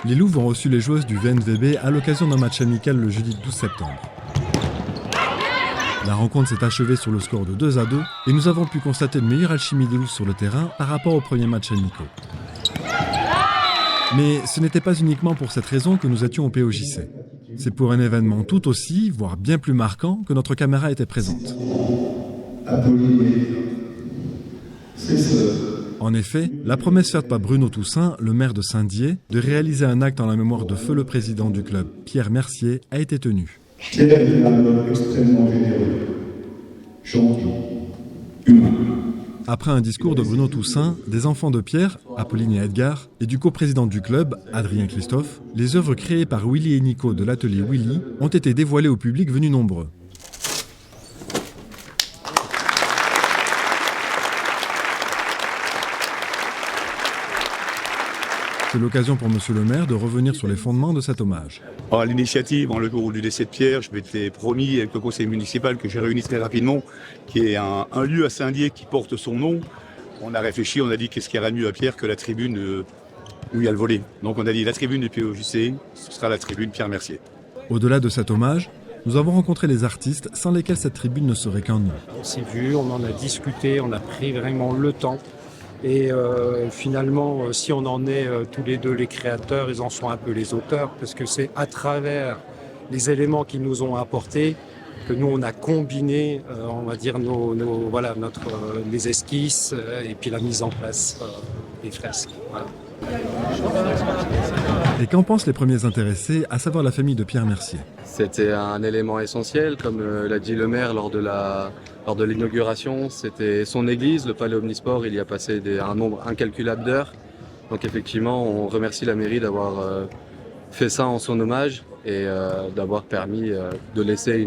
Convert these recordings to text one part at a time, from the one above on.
Les Louves ont reçu les joueuses du VNVB à l'occasion d'un match amical le jeudi 12 septembre. La rencontre s'est achevée sur le score de 2-2 et nous avons pu constater une meilleure alchimie des Louves sur le terrain par rapport aux premiers matchs amicaux. Mais ce n'était pas uniquement pour cette raison que nous étions au POJC. C'est pour un événement tout aussi, voire bien plus marquant, que notre caméra était présente. En effet, la promesse faite par Bruno Toussaint, le maire de Saint-Dié, de réaliser un acte en la mémoire de feu le président du club, Pierre Mercier, a été tenue. Pierre est un homme extrêmement généreux, gentil, humain. Après un discours de Bruno Toussaint, des enfants de Pierre, Apolline et Edgar, et du coprésident du club, Adrien Christophe, les œuvres créées par Willy et Nico de l'atelier Willy ont été dévoilées au public venu nombreux. C'est l'occasion pour Monsieur le maire de revenir sur les fondements de cet hommage. À l'initiative, le jour du décès de Pierre, je m'étais promis avec le conseil municipal que j'ai réuni très rapidement, qui est un lieu à Saint-Dié qui porte son nom. On a réfléchi, on a dit qu'est-ce qui ira mieux à Pierre que la tribune où il y a le volley. Donc on a dit la tribune du POJC, ce sera la tribune Pierre Mercier. Au-delà de cet hommage, nous avons rencontré les artistes sans lesquels cette tribune ne serait qu'un nom. On s'est vu, on en a discuté, on a pris vraiment le temps. Et finalement, si on en est tous les deux les créateurs, ils en sont un peu les auteurs, parce que c'est à travers les éléments qu'ils nous ont apportés que nous on a combiné, on va dire les esquisses et puis la mise en place des fresques. Voilà. Et qu'en pensent les premiers intéressés, à savoir la famille de Pierre Mercier? C'était un élément essentiel, comme l'a dit le maire lors de l'inauguration. C'était son église, le Palais Omnisport, il y a passé un nombre incalculable d'heures. Donc effectivement, on remercie la mairie d'avoir fait ça en son hommage et d'avoir permis de laisser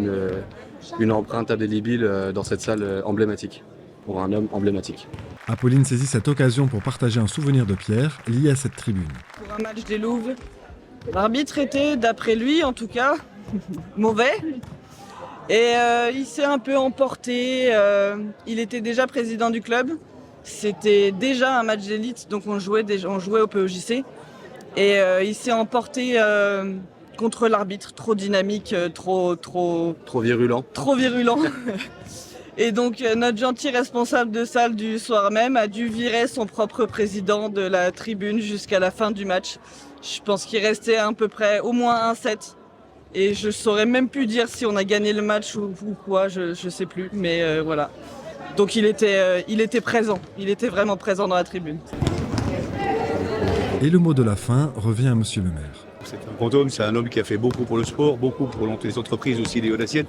une empreinte indélébile dans cette salle emblématique, pour un homme emblématique. Apolline saisit cette occasion pour partager un souvenir de Pierre lié à cette tribune. Pour un match des Louves, l'arbitre était, d'après lui en tout cas, mauvais. Et il s'est un peu emporté. Il était déjà président du club. C'était déjà un match d'élite, donc on jouait au POJC. Et il s'est emporté contre l'arbitre, trop dynamique, trop virulent. Trop virulent. Et donc notre gentil responsable de salle du soir même a dû virer son propre président de la tribune jusqu'à la fin du match. Je pense qu'il restait à peu près au moins 1-7. Et je saurais même plus dire si on a gagné le match ou quoi, je sais plus. Mais voilà. Donc il était présent, il était vraiment présent dans la tribune. Et le mot de la fin revient à Monsieur le maire. C'est un grand homme, c'est un homme qui a fait beaucoup pour le sport, beaucoup pour les entreprises aussi, les Audaciennes,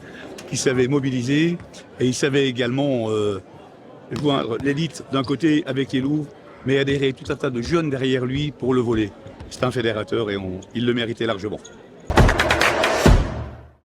qui savait mobiliser et il savait également joindre l'élite d'un côté avec les Louves, mais adhérer tout un tas de jeunes derrière lui pour le volley. C'est un fédérateur et il le méritait largement.